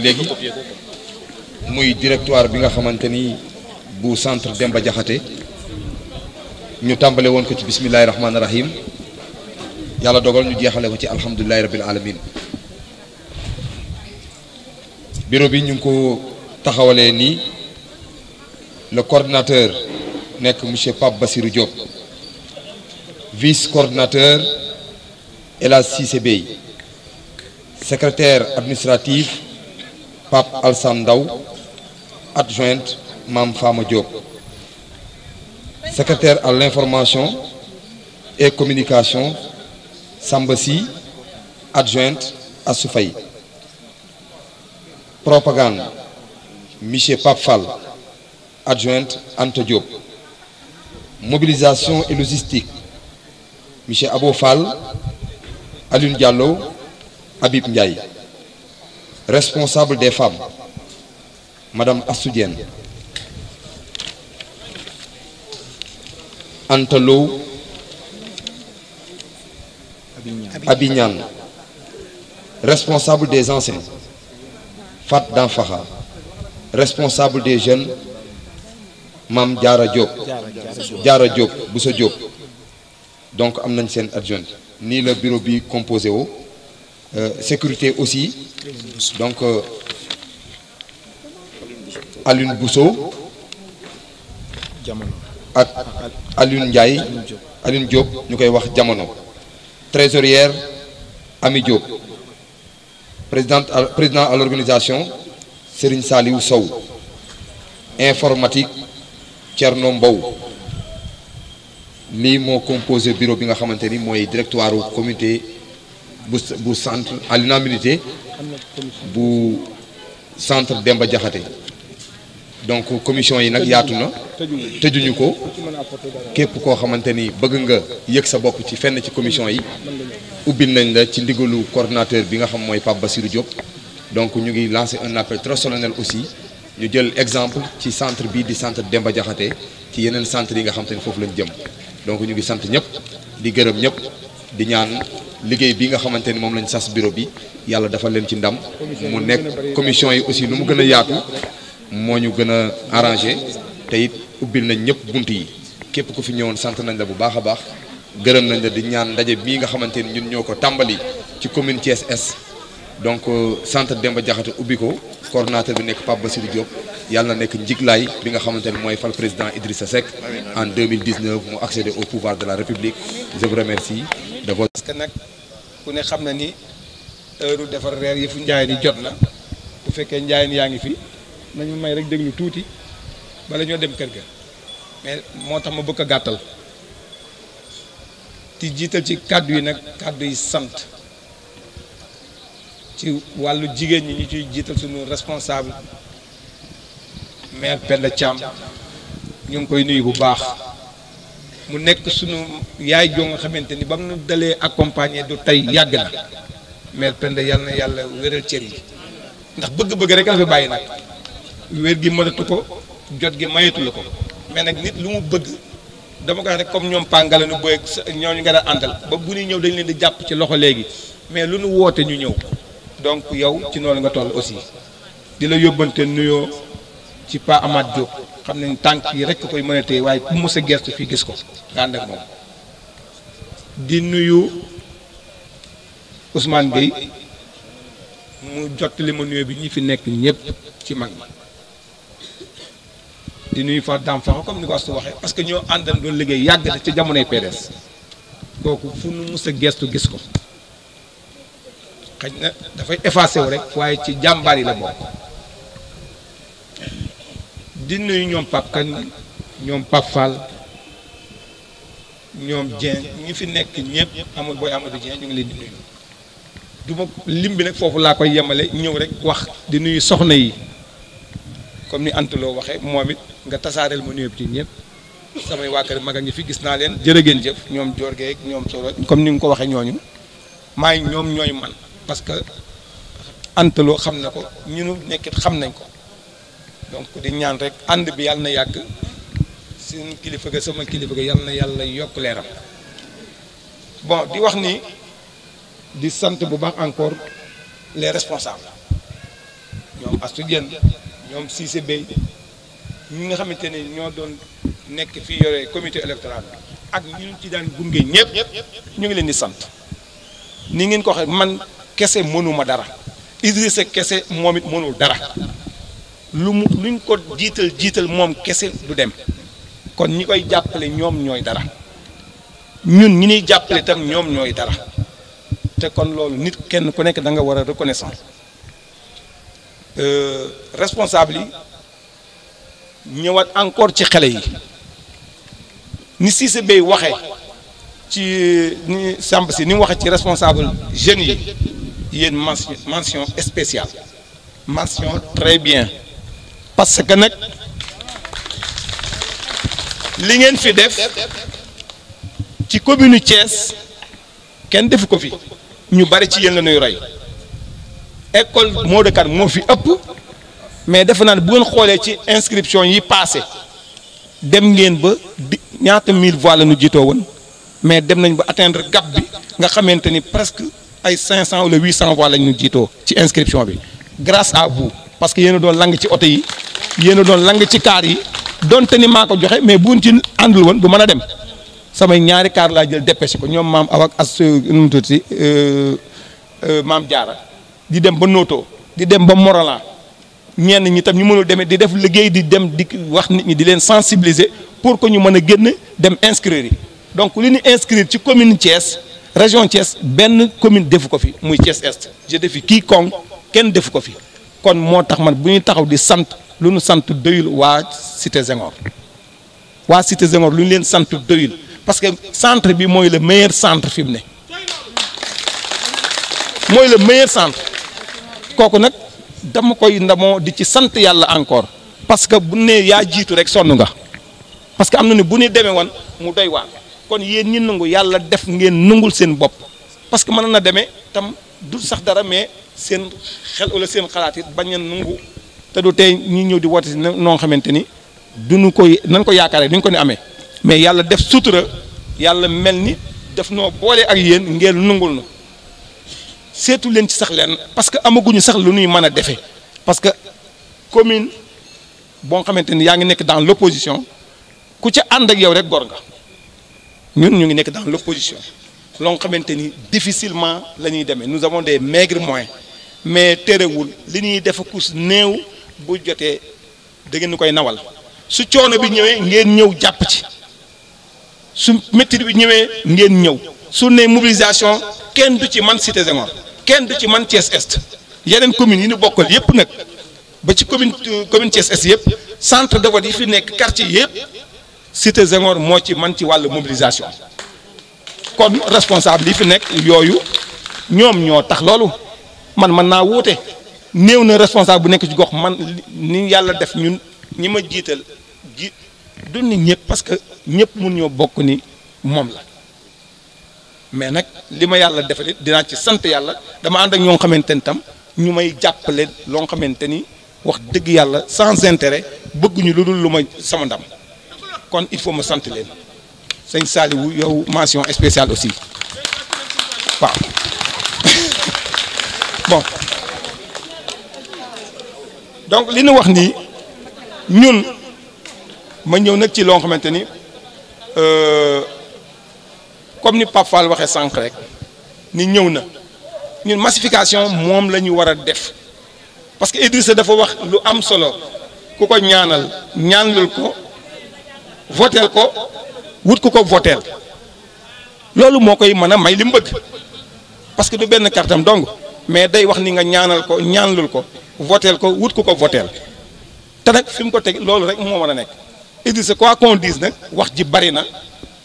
léegi muy directoire bi nga xamante ni bu centre Demba Diakhaté ñu tàmbale woon ko ci bismillahi rahmaani rahim yàlla dogal ñu jeexale ko ci alhamdulilahi rabbil alamin bureau bi ñu ngi ko taxawalee nii le coordinateur nekk monsieur Pape Bassirou Diop vice coordinateur El Hadj Cissé Bey secrétaire administratif Pape Alsane Ndaw adjointe Mame Fama Diop secrétaire à l'information et communication Samba Sy adjointe Assou Faye propagande monsieur Pape Fall adjointe Anta Diop mobilisation et logistique monsieur Abo Fall Alioune Diallo Habib Ndiaye responsable des femmes madame Assou Diène Anta Lo Abignan responsable des anciens Fat Danfaxa responsable des jeunes Mame Diarra Diop Bousso Diop donc am nañ seen adjoint nii la bureau bi composé woo sécurité aussi donc Alioune Bousso ak Alioune Ndiaye Alioune Diop ñu koy wax jamono trésorière Ami Diop président à l'organisation Serigne Saliou Sow informatique Thierno Mbow lii moo composé bureau bi nga xamante ni mooy directoire comité bu centre à l'unanimité bu centre Demba Diakhaté donc commission yi nag yaatu na tëjuñu ko képp koo xamante ni bëgg nga yëg sa bopp ci fenn ci commission yi ubbil nañ la ci ndigalu coordinateur bi nga xam mooy Pape Bassirou Diop donc ñu ngi lancé un appel très solennel aussi ñu jël exemple ci centre bii di centre Demba Diakhaté ci yeneen centre yi nga xam te ni foofu lañ jëm donc ñu ngi sant ñëpp di gërëm ñëpp di ñaan liggéey bi nga xamante ni moom lañ sas bureau bi yàlla dafa leen ci ndam mu nekk commission yi aussi nu mu gën a yaatu moo ñu gën a arrangé te it ubbil nañ ñëpp bunt yi képp ku fi ñëwoon sant nañ la bu baax a baax gërëm nañ la di ñaan ndaje bii nga xamante ni ñun ñoo ko tàmbali ci commune Thiès Est donc centre Demba Diakhaté ubbi ko coordonnateur bi nekk Pape Bassirou Diop yàlla na nekk njiglaay bi nga xamante ni mooy fal président Idrissa Seck en 2019 mu accéder au pouvoir de la République je vous remercie de votre. parce que nag ku ne xam na ni heure defar reer yi fu njaay di jot la bu fekkee njaay yaa ngi fi nañu may rek déglu tuuti bala ñoo dem kër ga mais moo tax ma bëgg a gàttal di jiital ci kàddu yi nag kàddu yi sant ci wàllu jigéen ñi ñu ciy jiital suñu responsable maire Penda Thiam ñu ngi koy nuyu bu baax mu nekk suñu yaay joo nga xamante ni ba mu dalee accompagner du tey yàgg na maire Penda yàlla na yàlla wéral cër yi ndax bëgg-bëgg rek la fi bàyyi nag wér gi mënatu ko jot gi mayetu la ko mais nag nit lu mu bëgg dama koy rek comme ñoom pàngala nu boy ñooñu nga daan àndal ba bu ñuy ñëw dañ leen di jàpp ci loxo léegi mais lu nu woote ñu ñëw donc yow ci noonu nga toll aussi di la yóbbante nuyoo ci Pa Amath Diop xam nañ tànk yi rek koy mën a téye waaye ku mës a gestu fii gis ko nga ànd ak moom di nuyu Ousmane Gueye mu jottali ma nuyoo bi ñi fi nekk ñëpp ci mag ñi di nuyu fa dam faxa comme ni ko Astou waxee parce que ñoo àndan doon liggéey yàgg na ci jamonoy PDS kooku fu nu mus a gestu gis ko xëy na dafay effacé wu rek waaye ci jàmbaar yi la bokk di nuyu ñoom Pape Kane ñoom Pape Fall ñoom Dieng ñi fi nekk ñëpp amul booy Amadou Dieng ñu ngi leen di nuyu du ma lim bi nag foofu laa koy yemale ñëw rek wax di nuyu soxna yi comme ni Antaloo waxee moom it nga tasaareel ma nuyu ci ñëpp samay waa kër magal ñi fi gis naa leen jërë ngeen jëf ñoom Dior Gueye ñoom Soro comme ni nga ko waxee ñooñu maay ñoom ñooy man parce que Antaloo xam na ko ñunu nekkit xam nañ ko donc di ñaan rek ànd bi yàlla na yàgg seen kilifa ga sama kilifa ga yàlla na yàlla yokk leeram bon di wax ni di sant bu baax encore les responsables Astou Diène ñoom Cissé Bey ñi nga xamante ne ñoo doon nekk fii yore comité électoral bi ak ñu ci daan gunge ñëpp ñu ngi leen di sant ni ngeen ko waxee man kese mënuma dara Idrissa kese moom it mënul dara luñ ko jiital moom kese du dem kon ñi koy jàppale ñoom ñooy dara ñun ñi ñuy jàppale itam ñoom ñooy dara te kon loolu nit kenn ku nekk da nga war a reconnaissance responsable yi ñëwaat encore ci xale yi ni Cissé Bey waxee ci ni Samb si ni mu waxee ci responsable jeunes yi yéen mention spéciale mention très bien parce que nag li ngeen fi def ci commune Thiès kenn defu ko fi ñu bari ci yéen la ñuy roy école Modou Kane moo fi ëpp mais defe naa ne bu ngeen xoolee ci inscription yi passé dem ngeen ba ñaata 1000 voix la ñu jiitoo woon mais dem nañ ba atteindre gap bi nga xamante ni presque ay 500 wala 800 voix lañ ñu jiitoo ci inscription bi grâce à vous parce que yéen a doon lang ci oto yi yéen a doon lang ci kaar yi donte ni maa ko joxe mais buñ ci àndul woon du mën a dem samay ñaari kaar laa jël dépêché ko ñoom maam awak as nu mu tudd si maam Jaara di dem ba Noto di dem ba Morolan ñenn ñi tam ñu mënul demee di def liggéey di dem di wax nit ñi di leen sensibiliser pour que ñu mën a génn dem inscrire yi donc li ñu inscrire ci commune Thiès région Thiès benn commune defu ko fi muy Thiès Est je défie quiconque kenn defu ko fi kon moo tax man bu ñuy taxaw di sant lu ñu sant doyul waa Cité Senghor lu ñu leen sant doyul parce que centre bi mooy le meilleur centre fi mu ne mooy le meilleur centre kooku nag dama koy ndamoo di ci sant yàlla encore parce que bu ne yaa jiitu rek sonn nga parce que am na ni bu ñu demee woon mu doy waar kon yéen ñi nangu yàlla def ngeen nungul seen bopp parce que mën na demee tam du sax dara mais seen xel wala seen xalaat it bañ a nungu te du tey ñi ñëw di woote si noo xamante ni duñu koy nan ko yaakaaree duñ ko ni amee mais yàlla def sutura yàlla mel ni def noo boole ak yéen ngeen nungul na seetu leen ci sax leen parce que amaguñu sax lu ñuy mën a defee parce que commune boo xamante ni yaa ngi nekk dans l'opposition ku ca ànd ak yow rek gor nga ñun ñu ngi nekk dans l'opposition loo xamante ni difficilement la ñuy demee nous avons des maigres moyens mais terewul li ñuy def kus néew bu jotee da ngeen koy nawal su coono bi ñëwee ngeen ñëw jàpp ci su métti bi ñëwee ngeen ñëw su ne mobilisation kenn du ci man Cité Senghor kenn du ci man Thiès Est yeneen communes yi ñu bokkal yépp nag ba ci commune Thiès Est yépp centre de vote yi fi nekk quartier yépp Cité Senghor moo ci man ci wàllu mobilisation kon responsable yi fi nekk yooyu ñoom ñoo tax loolu man mën naa wuute néew na responsable bu nekk ci gox man ni yàlla def ñun ñi ma jiital du nit ñëpp parce que ñëpp mun ñoo bokk ni moom la mais nag li ma yàlla defal dinaa ci sant yàlla dama ànd ak ñoo xamante ni tam ñu may jàppale loo xamante ni wax dëgg yàlla sans intérêt bëgguñu lu dul lu ma sama ndam kon il faut ma sant leen sëñ Saliou yow mention spéciale aussi waaw bon donc li ñu wax nii ñun ma ñëw nag ci loo xamante ni comme ni Pape Fall waxee sànq rek ni ñëw na ñun massification moom la ñu war a def parce que Idrissa dafa wax lu am solo ku ko ñaanlul ko voteel ko wut ku ko voteel loolu moo koy mën a may li mu bëgg parce que du benn kartam dong mais day wax ni nga ñaanal ko ñaanlul ko voteel ko wut ku ko voteel te nag fi mu ko teg loolu rek moo mën a nekk Idrissa quoi qu'on dise nag wax ji bari na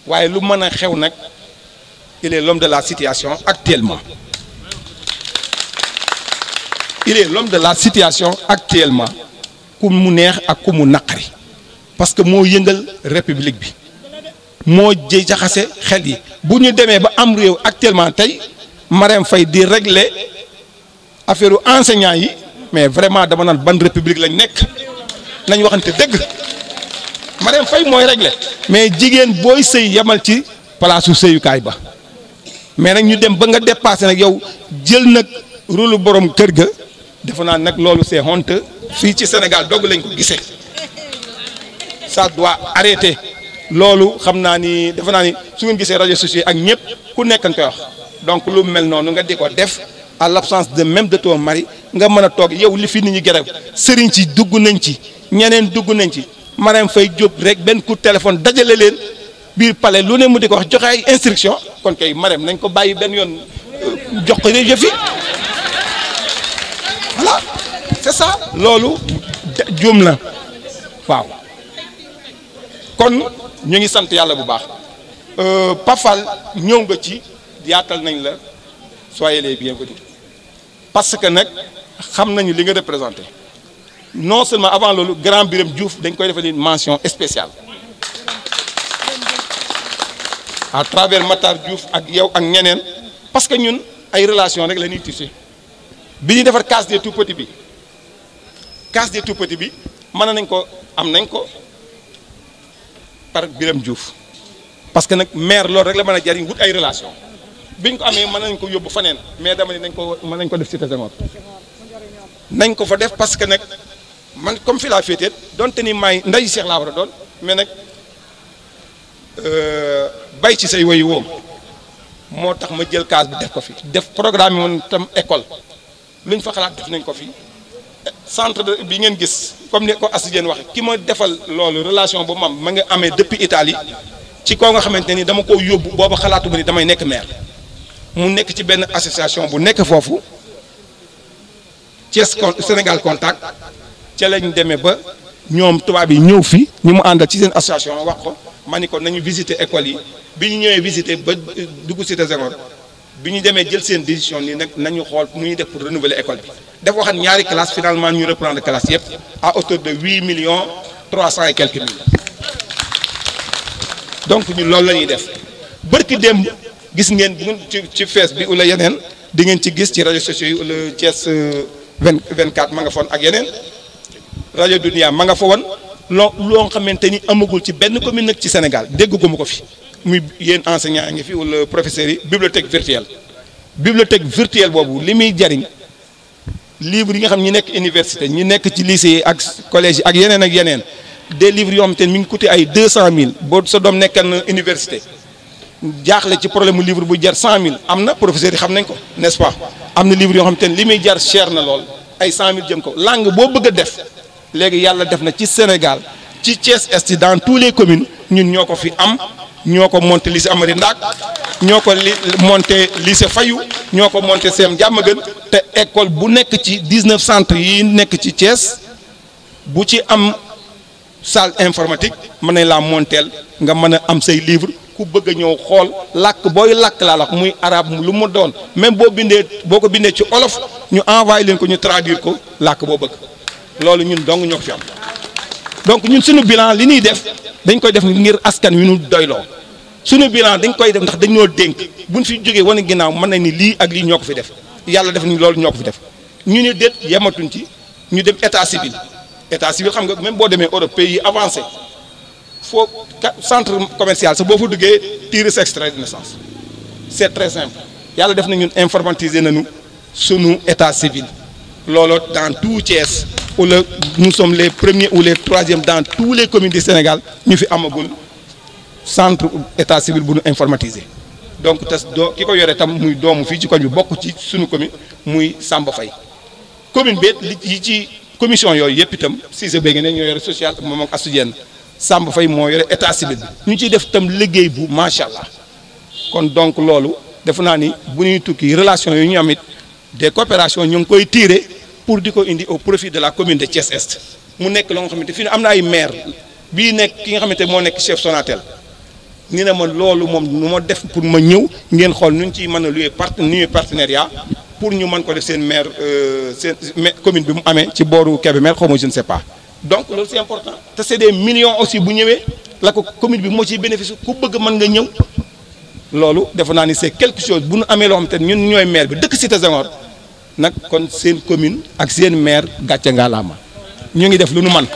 waaye lu mën a xew nag il est l'homme de la situation actuellement ku mu neex ak ku mu naqari parce que moo yëngal république bi moo jaxase xel yi bu ñu demee ba am réew actuellement tey Marème Faye di régler affaire enseignants yi mais vraiment dama naan ban république lañ nekk nañ waxante dëgg Marème Faye mooy régler mais jigéen booy sëy yamal ci palaasu sëyukaay ba mais nag ñu dem ba nga dépassé nag yow jël nag rôle borom kër ga defe naa nag loolu c'est honteux fii ci Sénégal dogg lañ ko gisee ça doit arrêter loolu xam naa ni defe naa ni su ngeen gisee rajo sociaux ak ñëpp ku nekk nga koy wax donc lu mel noonu nga di ko def à l'absence de même de ton mari nga mën a toog yow li fi nit ñi gërëm sëriñ ci dugg nañ ci ñeneen dugg nañ ci Marème Faye Diop rek benn coup de téléphone dajale leen biir palais lu ne mu di ko wax joxe ay instruction kon kay Marème nañ ko bàyyi benn yoon jox ko yëf yi voilà c'est ça loolu juum la waaw kon ñu ngi sant yàlla bu baax Pafal ñëw nga ci yaatal nañ la soyez les bienvenus parce que nag xam nañu li nga représenté non seulement avant loolu grand Birame Diouf dañ koy defal une mention spéciale à travers Matar Diouf ak yow ak ñeneen parce que ñun ay relation rek la ñuy tisser bi ñuy defar case des tout petits bi mën nañ ko am nañ ko par Birame Diouf parce que nag maire loolu rek la mën a jariñ wut ay relation biñ ko amee mën nañ ko yóbbu faneen mais dama ne mën nañ ko def Cité Senghor nañ ko fa def parce que nag man comme fi laa féetee donte ni maay nday Cheikh laa war a doon mais nag bay ci say woyu woom moo tax ma jël case bi def ko fi def programme yi woon tam école luñ fa xalaat def nañ ko fi centre bi ngeen gis comme ni ko Assi Diène waxe ki ma defal loolu relation bu ma nga amee depuis Italie ci koo nga xamante ni dama ko yóbbu booba xalaatu ba ni damay nekk maire mu nekk ci benn association bu nekk foofu Thiès Sénégal Contact ca lañ demee ba ñoom tubaab yi ñëw fi ñu mu àndal ci seen association wax ko ma ni ko nañu visiter école yi bi ñu ñëwee visiter ba dugg Cité Senghor bi ñu demee jël seen décision ni nag nañu xool nu ñuy def pour renouveler école bi dafa waxat ñaari classe finalement ñu reprendre classe yëpp à hauteur de 8,300,000 et quelques mille donc ñu loolu la ñuy def bërki démb gis ngeen bu ci fees bi wala yeneen di ngeen ci gis ci rajo sociaux yi wala Thiès 24 ma nga foon ak yeneen rajo Dunia ma nga fa woon loo xamante ni amagul ci benn commune nag ci Sénégal dégguma ko fi muy yéen enseignants ngi fi wala professeurs yi bibliothèque virtuelle boobu li muy jariñ livres yi nga xam ñi nekk université ñi nekk ci lycée ak collège ak yeneen des livres yoo xam te mi ngi coûté ay 200,000 boo sa doom nekkan na université jaaxle ci problème mu livre bu jar 100,000 am na professeurs yi xam nañ ko n'est-ce pas am na livre yoo xam te li muy jar cher na lool ay 100,000 jëm ko langue boo bëgg a def léegi yàlla def na ci Sénégal ci Thiès Est dans tous les communes ñun ñoo ko fi am ñoo ko monté lycée Amary Ndack ñoo ko monté lycée Fayou ñoo ko monté CEM Diamaguène te école bu nekk ci 19 centres yi nekk ci Thiès bu ci am salle informatique mën nañ laa monteel nga mën a am say livre ku bëgg a ñëw xool làkk booy làkk laa wax muy arabe lu mu doon même boo ko bindee ci olof ñu envoyé leen ko ñu traduire ko làkk boo bëgg loolu ñun dong ñoo ko fi am donc ñun suñu bilan li ñuy def dañ koy def ngir askan wi ñu doyloo suñu bilan dañ koy def ndax dañoo dénk buñ fi jógee wane ginnaaw mën nañ ni lii ak lii ñoo ko fi def yàlla def ni loolu ñoo ko fi def ñu ne déet yematuñ ci ñu dem état civil xam nga même boo demee Europe pays yi avancé foo centre commercial sax boo fa duggee tirer sa extrait de naissance c'est très simple yàlla def na ñun informatiser nañu sunu état civil looloo dans tout Thiès wala nous sommes les premiers ou les troisièmes dans tous les communes du Sénégal ñu fi amagul centre état civil bu ñu informatiser donc te ki ko yore tam muy doomu fii ci koñ bi bokk ci suñu commune muy Samba Faye commune bi yi ci commission yooyu yëpp itam Cissé Bégué ne ñoo yore social moom ak Assi Diène Samba Faye moo yore état civil bi ñu ciy def itam liggéey bu macha allah kon donc loolu defe naa ni bu ñuy tukki relation yu ñu am it des coopérations ñu ngi koy tirer pour di ko indi au profit de la commune de Thiès Est mu nekk loo nga xamante fii am na ay maire bii nekk ki nga xamante moo nekk chef Sonatel ni na ma loolu moom nu ma def pour ma ñëw ngeen xool nu ñu ciy mën a luy partenariat pour ñu mën ko def seen maire seen commune bi mu amee ci booru Kébémer xaw ma je ne sais pas donc loolu c'est important te c'est des millions aussi bu ñëwee la ko commune bi moo ciy bénéfice ku bëgg mën nga ñëw loolu defe naa ni c'est quelque chose bu ñu amee loo xam te ñun ñooy maire bi dëkk Cité Senghor nag kon seen commune ak seen maire gàcce ngalaama ñu ngi def lu nu man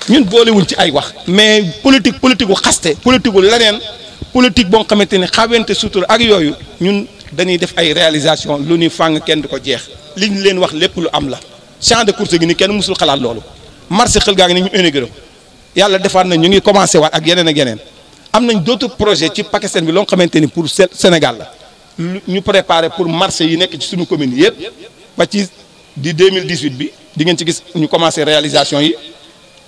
ñun boolewuñ ci ay wax mais politique gu xaste politique gu leneen politique boo xamante ni xawente sutura ak yooyu ñun dañuy def ay réalisation lu ni fàng kenn du ko jeex li ñu leen wax lépp lu am la champ de course gi ni kenn musul xalaat loolu marché xel gaa ngi ni ñu inauguré yàlla defaat na ñu ngi commencé waat ak yeneen ak yeneen am nañ d'autres projets ci Pakistan bi loo xamante ni pour Sénégal la ñu préparé pour marché yi nekk ci suñu commune yëpp ba ci di 2018 bi di ngeen ci gis ñu commencé réalisation yi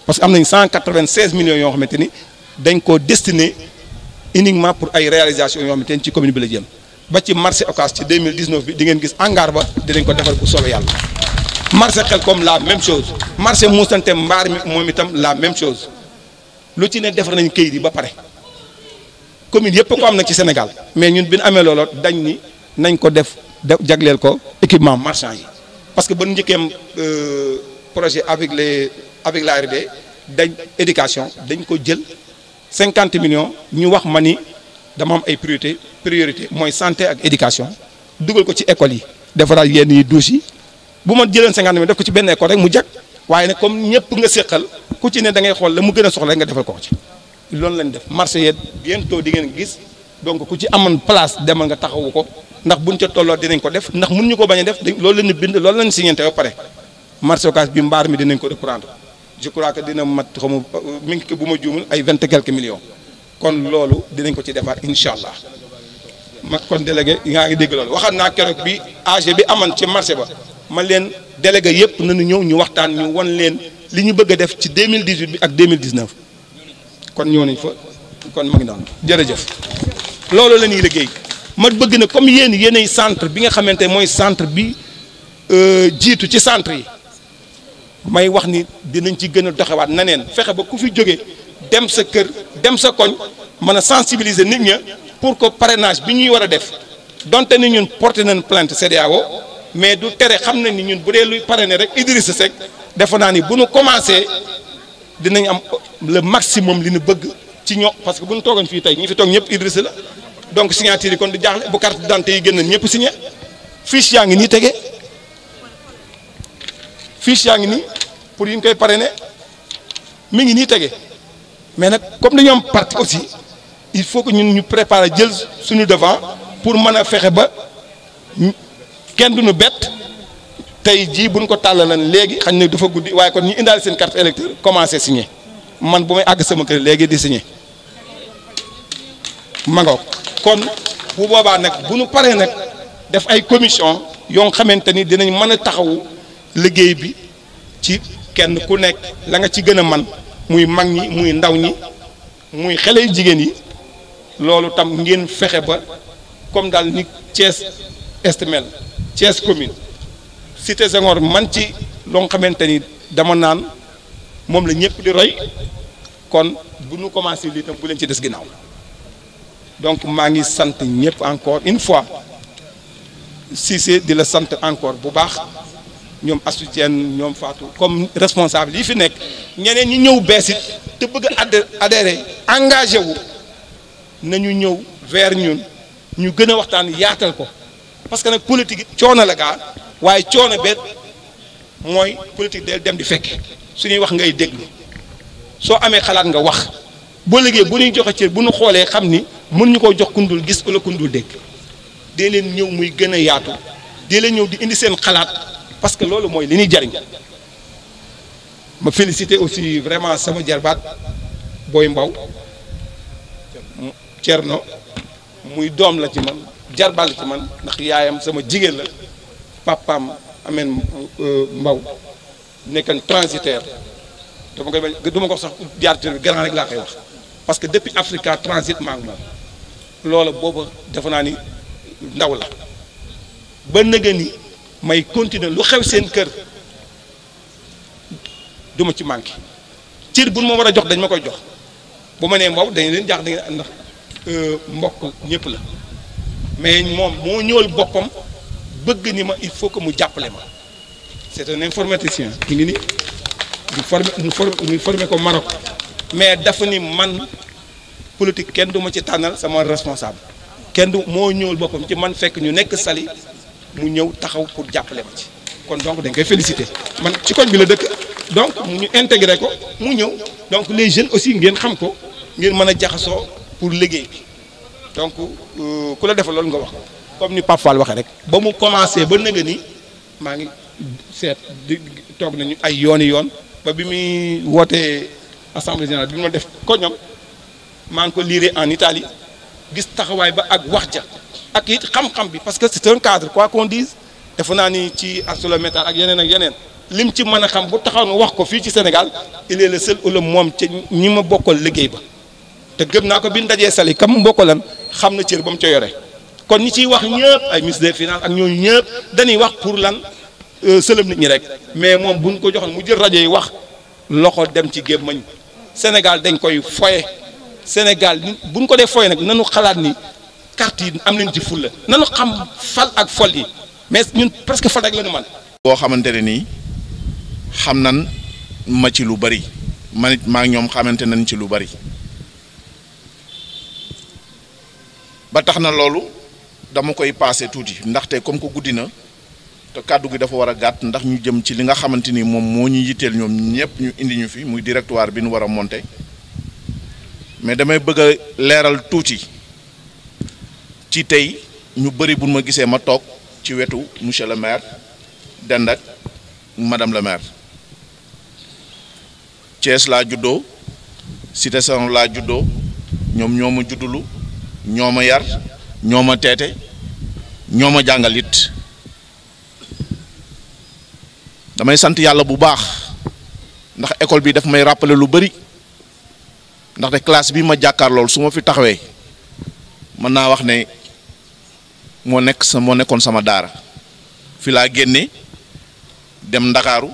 parce que am nañ 196 millions yoo xamante ni dañ koo destiné uniquement pour ay réalisation yoo xamante ni ci commune bi la jëm ba ci marché Ocass ci 2019 bi di ngeen gis hangar ba dinañ ko defar bu soobee yàlla marché Xelkom la même chose marché Moussante Mbaar mi moom itam la même chose lu ci ne defar nañ këyit yi ba pare commune yëpp ko am na ci Sénégal mais ñun bi ñu amee looloo dañ ni nañ ko def jagleel ko équipement marchand yi parce que ba njëkkeem projet avec l'ARD dañ éducation dañ ko jël 50 millions ñu wax ma ni dama am ay priorité mooy santé ak éducation dugal ko ci école yi defaraat yenn yi douche yi bu ma jëleen 50 millions def ko ci benn école rek mu jag waaye nag comme ñëpp nga séqal ku ci ne da ngay xool la mu gën a soxla nga defal ko ci loolu lañ def marché yee bientôt di ngeen gis donc ku ci amoon place demal nga taxawu ko ndax buñ ca tolloo dinañ ko def ndax mun ñu ko bañ a def loolu la ñu bind loolu la ñu signé ba pare marché Ocass bi mbaar mi dinañ ko reprendre je crois que dina mat xamu mi ngi bu ma juumul ay 20 et quelques millions kon loolu dinañ ko ci defaat incha allah ma kon délégué yaa ngi dégg loolu waxaat naa keroog bi AG bi amoon ci marché ba man leen délégué yëpp nañu ñëw ñu waxtaan ñu won leen li ñu bëgg a def ci 2018 bi ak 2019 kon ñëw nañ fa kon ma ngi noonu jërëjëf loolu la ñuy liggéey ma bëgg na comme yéenay centre bi nga xamante mooy centre bi jiitu ci centre yi may wax ni dinañ ci gën a doxewaat na neen fexe ba ku fi jóge dem sa kër dem sa koñ mën a sensibiliser nit ña pour que parrainage bi ñuy war a def donte ni ñun porté nañ plainte CEDEAO mais du tere xam nañ ni ñun bu dee luy parrainer rek Idrissa Seck defe naa ni bu nu commencé dinañ am le maximum li ñu bëgg ci ñoo parce que bu ñu toogoon fii tey ñi fi toog ñëpp Idrissa la donc signature yi kon du jaaxle bu carte d'identité yi génn ñëpp signé fiche yaa ngi nii tege fiche yaa ngi nii pour yi ñu koy parrainer mi ngi nii tege mais nag comme dañoo am parti aussi il faut que ñun ñu préparer jël suñu devant pour mën a fexe ba kenn duñu bett tey jii buñ ko tàllalan léegi xañ ne dafa guddi waaye kon ñu indaale seen carte électeur commencé signer man bu may àgg sama kër léegi di signer mangoog kon bu boobaa nag bu ñu paree nag def ay commission yoo xamante ni dinañ mën a taxawu liggéey bi ci kenn ku nekk la nga ci gën a man muy mag ñi muy ndaw ñi muy xale yu jigéen yi loolu tam ngeen fexe ba comme daal ni Thiès Est mel Thiès commune Cité Senghor man ci loo xamante ni dama naan moom la ñëpp di roy kon bu ñu commencé lii tam bu leen ci des ginnaaw donc maa ngi sant ñëpp encore une fois Cissé di la sant encore bu baax ñoom Astou Diène ñoom Fatou comme responsable yi fi nekk ñeneen ñi ñëw bees it te bëgg a adhéré engagé wu nañu ñëw vers ñun ñu gën a waxtaan yaatal ko parce que nag politique coono la gaa waaye coono beet mooy politique del dem di fekke su ñuy wax ngay déglu soo amee xalaat nga wax boo liggéey bu ñuy joxe cër bu ñu xoolee xam ni mën ñu koo jox kundul gis wala kundul dégg dee leen ñëw muy gën a yaatu dee leen ñëw di indi seen xalaat parce que loolu mooy li ñuy jariñ ma féliciter aussi vraiment sama jarbaat Boy Mbaw Thierno muy doom la ci man jarbaat la ci man ndax yaayam sama jigéen la papaam ameen Mbaw nekkan transitaire dama koy bañ duma ko sax jaar bi grand rek laa koy wax parce que depuis Africa transit maa ngi moom loola booba defe naa ni ndaw la ba nëga ni may continuer lu xew seen kër duma ci manqué cër bu ma war a jox dañ ma koy jox bu ma nee Mbaw dañ leen jaax da ngeen ndax mbokk ñëpp la mais moom moo ñëwal boppam bëgg ni ma il faut que mu jàppale ma c'est un informaticien ki ngi ni ñu formé ko Maroc mais dafa ni man politique kenn du ma ci tànnal sama responsable kenn du moo ñëwal boppam ci man fekk ñu nekk Saly mu ñëw taxaw pour jàppale ma ci kon donc dañ koy féliciter man ci koñ bi la dëkk donc ñu intégré ko mu ñëw donc les jeunes aussi ngeen xam ko ngeen mën a jaxasoo pour liggéey bi donc ku la defal loolu nga wax comme ni Pape Fall waxee rek ba mu commencé ba nëga ni maa ngi seet di toog nañu ay yooni yoon ba bi muy wootee assemblée générale bi ma def ko ñoom maa ngi ko liire en Italie gis taxawaay ba ak wax ja ak it xam-xam bi parce que c'est un cadre quoi qu'on dise defe naa ni ci ArcelorMittal ak yeneen lim ci mën a xam bu taxaw na wax ko fii ci Sénégal il est le seul ou le moom ci ñi ma bokkal liggéey ba te gëm naa ko bi ñu dajee sali kam mbokkalan xam na cër ba mu ca yore kon ñi ciy wax ñëpp ay ministre des finances ak ñooñu ñëpp dañuy wax pour lan sëlëm nit ñi rek mais moom buñ ko joxoon mu jël rajo yi wax loxo dem ci gémmañ Sénégal dañ koy foye Sénégal buñ ko dee foye nag nanu xalaat ni carte yi am nañ ci fulla nanu xam fal ak fol yi mais ñun presque fal rek la ñu man boo xamante ne nii xam nan ma ci lu bari man it maa ngi ñoom xamante nañ ci lu bari ba tax na loolu dama koy passé tuuti ndaxte comme que guddi na te kàddu gi dafa war a gàtt ndax ñu jëm ci li nga xamante ni moom moo ñu yitteel ñoom ñëpp ñu indi ñu fi muy directoire bi ñu war a monter mais damay bëgg a leeral tuuti ci tey ñu bëri bu ma gisee ma toog ci wetu monsieur le maire dend ak madame le maire Thiès laa juddoo Cité Senghor laa juddoo ñoom ñoo ma juddulu ñoo ma yar ñoo ma teete ñoo ma jàngal it damay sant yàlla bu baax ndax école bi daf may rappeler lu bari ndaxte classe bi ma jàkkaar lool su ma fi taxawee mën naa wax ne moo nekkoon sama daara fi laa génne dem Ndakaaru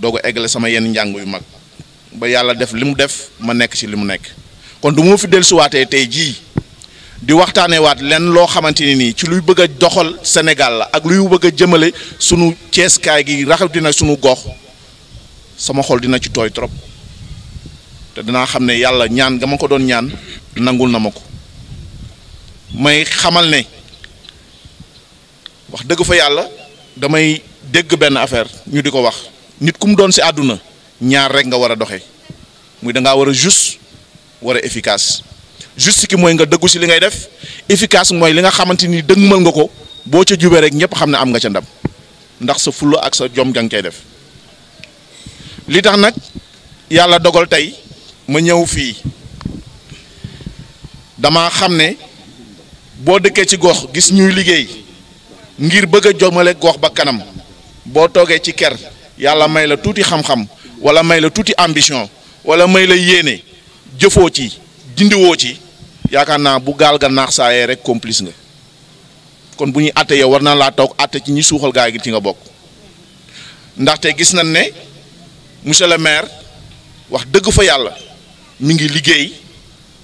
doog a eggale sama yenn njàng yu mag ba yàlla def li mu def ma nekk ci li mu nekk kon du ma fi dellusiwaatee tey jii di waxtaanee waat lenn loo xamante ni nii ci luy bëgg a doxal Sénégal la ak luy bëgg a jëmale sunu Ceeskaay gi raxatina sunu gox sama xol dina ci tooy trop te dinaa xam ne yàlla ñaan nga ma ko doon ñaan nangul na ma ko may xamal ne wax dëgg fa yàlla damay dégg benn affaire ñu di ko wax nit ku mu doon ci àdduna ñaar rek nga war a doxee muy da ngaa war a juste war a efficace juste ki mooy nga dëggu ci li ngay def efficace mooy li nga xamante ni dëgmal nga ko boo ca jubee rek ñëpp xam ne am nga ca ndam ndax sa fulla ak sa jom nga koy def li tax nag yàlla dogal tey ma ñëw fii dama xam ne boo dëkkee ci gox gis ñuy liggéey ngir bëgg a jomale gox ba kanam boo toogee ci ker yàlla may la tuuti xam-xam wala may la tuuti ambition wala may la yéene jëfoo ci dindiwoo ci yaakaar naa bu gaal ga naax saayee rek complice nga kon bu ñuy àtte yow war na laa toog àtte ci ñi suuxal gaa gi ci nga bokk ndaxte gis nañ ne monsieur le maire wax dëgg fa yàlla mi ngi liggéey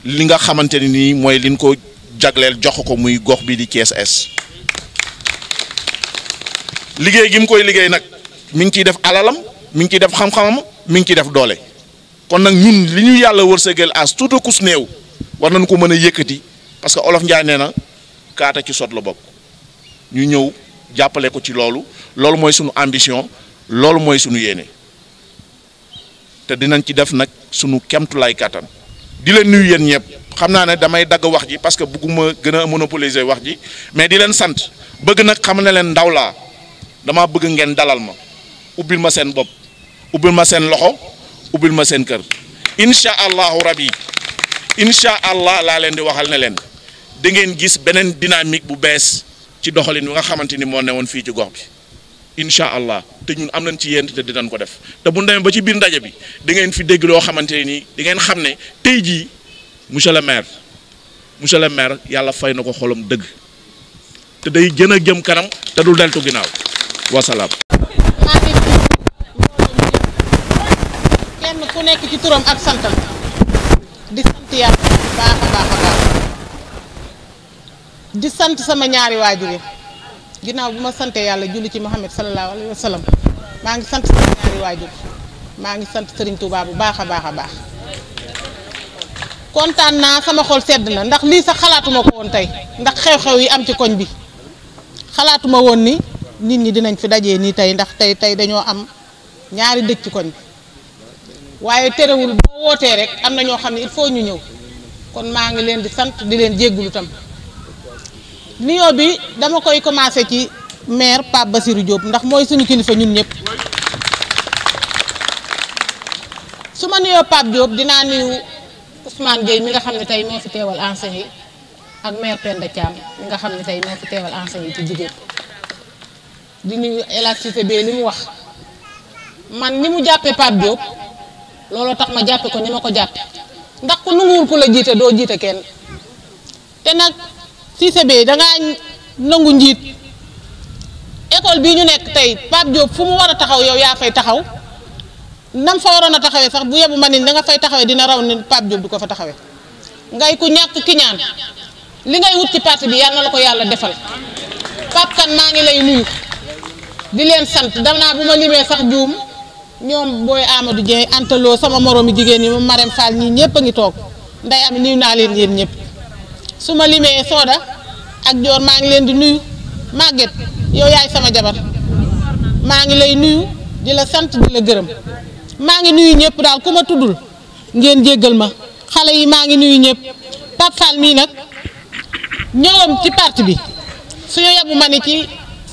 li nga xamante ni nii mooy liñ ko jagleel jox ko muy gox bi di Thiès Est liggéey gi mu koy liggéey nag mi ngi ciy def alalam mi ngi ciy def xam-xamam mi ngi ciy def doole kon nag ñun li ñu yàlla wërsëgal as tuuti kus néew war nañu ko mën a yëkkati parce que olof Njaay nee na kaata ci sot la bokk ñu ñëw jàppale ko ci loolu mooy sunu ambition loolu mooy sunu yéene te dinañ ci def nag sunu kemtulaay kàttan di leen nuyu yéen ñëpp xam naa ne damay dagg wax ji parce que bëgguma gën a monopoliser wax ji mais di leen sant bëgg nag xam ne leen ndaw laa dama bëgg ngeen dalal ma ubbil ma seen bopp ubbil ma seen loxo ubbil ma seen kër incha allahu rabi incha allah laa leen di waxal ne leen da ngeen gis beneen dynamique bu bees ci doxalin bi nga xamante ni moo newoon fii ci gox bi incha allah te ñun am nañ ci yéen te dinañ ko def te bu ñu demee ba ci biir ndaje bi da ngeen fi dégg loo xamante ne nii da ngeen xam ne tey jii monsieur le maire yàlla fay na ko xolam dëgg te day gën a jëm kanam te du deltu ginnaaw wasalaam. kenn ku nekk ci turam ak santam di sant yàlla baax a baax a baax di sant sama ñaari waajur ginnaaw bu ma santee yàlla julli ci Muhammad sallallahu alayhi wa sallam maa ngi sant sama ñaari waajur maa ngi sant Serigne Touba bu baax a baax a baax kontaan naa sama xol sedd na ndax lii sax xalaatuma ko woon tey ndax xew-xew yi am ci koñ bi xalaatuma woon ni nit ñi dinañ fi dajee nii tey ndax tey dañoo am ñaari dëj ci koñ bi waaye terewul boo wootee rek am na ñoo xam ne il faut ñu ñëw kon maa ngi leen di sant di leen jéggulu tam nuyoo bi dama koy commencé ci maire Pape Bassirou Diop ndax mooy suñu kilifa ñun ñëpp su ma nuyoo Pape Diop dinaa nuyu Ousmane Gueye mi nga xam ne tey moo fi teewal enseignants yi ak maire Penda Thiam mi nga xam ne tey moo fi teewal enseignants yi ci jigéen di nuyu El Hadj Cissé Bey li mu wax man ni mu jàppee Pape Diop looloo tax ma jàppe ko ni ma ko jàppe ndax ku nanguwul ku la jiite doo jiite kenn te nag Cissé Bey dangaa nangu njiit école bii ñu nekk tey Pape Diop fu mu war a taxaw yow yaa fay taxaw nam fa waroon a taxawee sax bu yebu ma ni da nga fay taxawee dina raw ni Pape Diop du ko fa taxawee ngay ku ñàkk ki ñaan li ngay wut ci parti bi yal na la ko yàlla defal Pape Kane maa ngi lay nuyu di leen sant danaa bu ma limee sax juum ñoom booy Amadou Dieng antaloo sama moroomi jigéen yi moom Marème Fall ñii ñëpp a ngi toog nday am nuyu naa leen yéen ñëpp su ma limee Soda ak Dior maa ngi leen di nuyu Maguette yow yaay sama jabar maa ngi lay nuyu di la sant di la gërëm maa ngi nuyu ñëpp daal ku ma tuddul ngeen jéggal ma xale yi maa ngi nuyu ñëpp Pape Fall mii nag ñëwam ci parti bi suñu yebu ma ni ci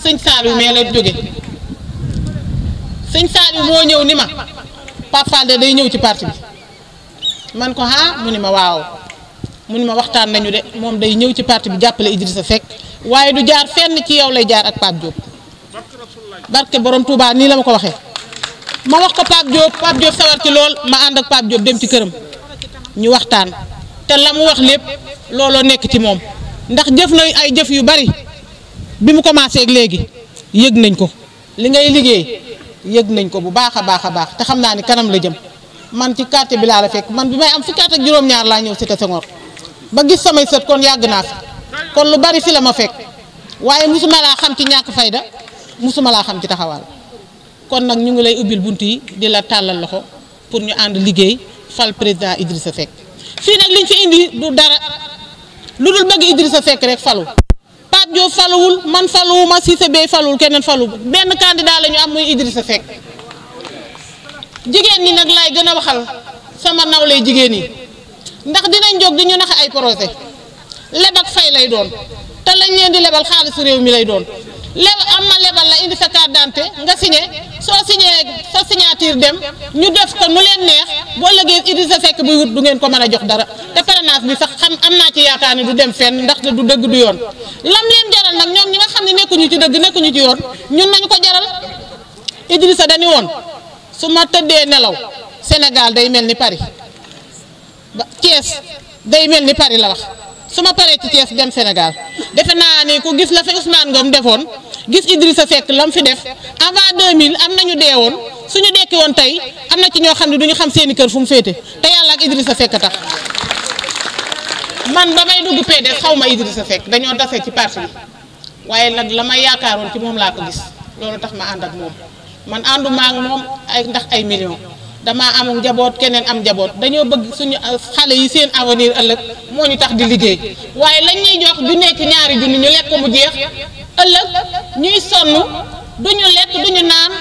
sëñ Saliou mais la jóge sëñ Saliou moo ñëw ni ma Pape Fall de day ñëw ci parti bi man ko mu ni ma waaw mu ni ma waxtaan nañu de moom day ñëw ci parti bi jàppale Idrissa Seck waaye du jaar fenn ci yow lay jaar ak Pape Diop barke borom Touba nii la ma ko waxee ma wax ko Pape Diop sawar ci lool ma ànd ak Pape Diop dem ci këram ñu waxtaan te la mu wax lépp looloo nekk ci moom ndax jëf na ay jëf yu bari bi mu commencé ak léegi yëg nañ ko li ngay liggéey yëg nañ ko bu baax a baax a baax te xam naa ni kanam la jëm man ci quartier bi laa la fekk man bi may am fukki at ak juróom-ñaar laa ñëw Cité Senghor ba gis samay sët kon yàgg naa fi kon lu bari fi la ma fekk waaye musuma laa xam ci ñàkk fayda musuma laa xam ci taxawaal kon nag ñu ngi lay ubbil bunt yi di la tàllal loxo pour ñu ànd liggéey fal président Idrissa Seck fii nag liñ fi indi du dara lu dul bëgg Idrissa Seck rek falu Pape Diop faluwul man faluwuma Cissé Bey faluwul keneen faluwul benn candidat la ñu am muy Idrissa Seck jigéen ñi nag laay gën a waxal sama nawlay jigéen yi ndax dinañ jóg di ñu nax ay projet leb ak fay lay doon te lañ leen di lebal xaalisu réew mi lay doon am ma lebal la indi sa carte d'identité nga signé soo signé sa signature dem ñu def ko nu leen neex boo lëgee Idrissa Seck buy wut du ngeen ko mën a jox dara te parrainage bi sax xam am naa ci yaakaar ne du dem fenn ndaxte du dëgg du yoon lam leen jaral nag ñoom ñi nga xam ne nekkuñu ci dëgg nekkuñu ci yoon ñun nañu ko jaral Idrissa dañu woon su ma tëddee nelaw Sénégal day mel ni Paris ba Thiès day mel ni Paris la wax su ma paree ci Thiès dem Sénégal defe naa ni ku gis la fi Ousmane Ngom defoon gis Idrissa Seck lam fi def avant 2000 am nañu dee woon suñu dekki woon tey am na ci ñoo xam ne duñu xam seeni kër fu mu féete te yàlla ak Idrissa Seck tax man ba may dugg PDS xaw ma Idrissa Seck dañoo dase ci parti bi waaye nag la ma yaakaaroon ci moom laa ko gis loolu tax ma ànd ak moom man ànduma ak moom ay ndax ay millions damaa am njaboot keneen am njaboot dañoo bëgg suñu xale yi seen avenir ëllëg moo ñu tax di liggéey waaye lañ ñuy jox du nekk ñaari junni ñu lekk ko mu jeex ëllëg ñuy sonn duñu lekk duñu naan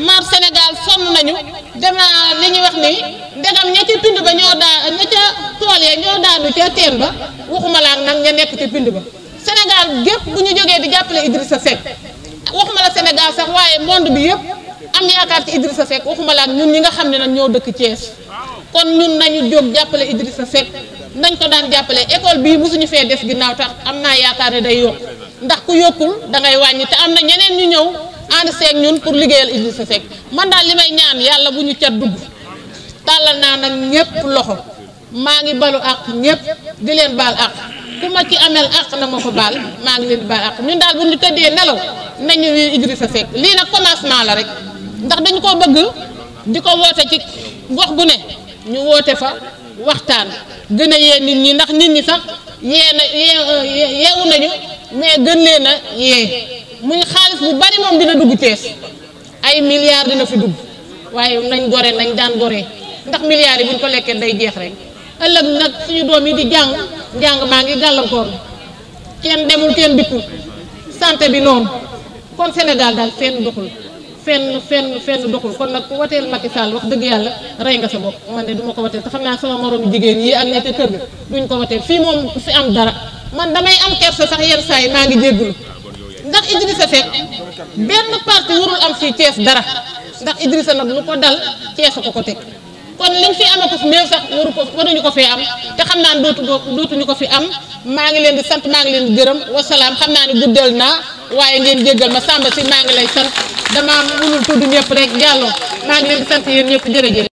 mar Sénégal sonn nañu dama li ñuy wax ni ndegam ña ca pind ba ñoo daa ña ca tool ya ñoo daanu ca teen ba waxuma la nag ña nekk ca pind ba Sénégal gépp bu ñu jógee di jàppale Idrissa Seck waxuma la Sénégal sax waaye monde bi yëpp am yaakaar ci Idrissa Seck waxuma la ñun ñi nga xam ne nag ñoo dëkk Thiès kon ñun nañu jóg jàppale Idrissa Seck nañ ko daan jàppale école bii mosuñu fee des ginnaaw tax am naa yaakaar ne day yokk ndax ku yokkul da ngay wàññi te am na ñeneen ñu ñëw ànd seeg ñun pour liggéeyal Idrissa Seck man daal li may ñaan yàlla bu ñu cat dugg tàllal naa nag ñëpp loxo maa ngi balu ak ñëpp di leen baal ak ku ma ci amel ak na ma ko baal maa ngi leen di baal ak ñun daal bu ñu tëddee nelaw nañu Idrissa Seck lii nag commencement la rek ndax dañu ko bëgg di ko woote ci gox bu ne ñu woote fa waxtaan gën a yee nit ñi ndax nit ñi sax yeewu nañu mais gën leen a yee muy xaalis bu bari moom dina dugg Thiès ay milliards dina fi dugg waaye nañ gore nañ daan gore ndax milliards yi buñ ko lekkee day jeex rek ëllëg nag suñu doom yi di jàng maa ngi gàllankoor kenn demul kenn dikkul santé bi noonu kon Sénégal daal fenn doxul fenn doxul kon nag ku wateel Macky Sall wax dëgg yàlla rey nga sa bopp man de du ma ko wateel te xam naa sama moromu jigéen yi ak ña ca kër ga duñ ko wateel fii moom fi am dara man damay am kersa sax yenn saa yi maa ngi jéggulu ndax Idrissa Seck benn parti warul am fii Thiès dara ndax Idrissa nag lu ko dal Thiès ko teg kon liñ fi amee ko fi néew sax waruñu ko fee am te xam naa ne dootuñu ko fi am maa ngi leen di sant maa ngi leen di gërëm wasalaam xam naa ne guddal naa waaye ngeen jéggal ma Samba si maa ngi lay sant damaa mënul tudd ñëpp rek jàlloo maa ngi leen di sant yéen ñëpp jërëjëf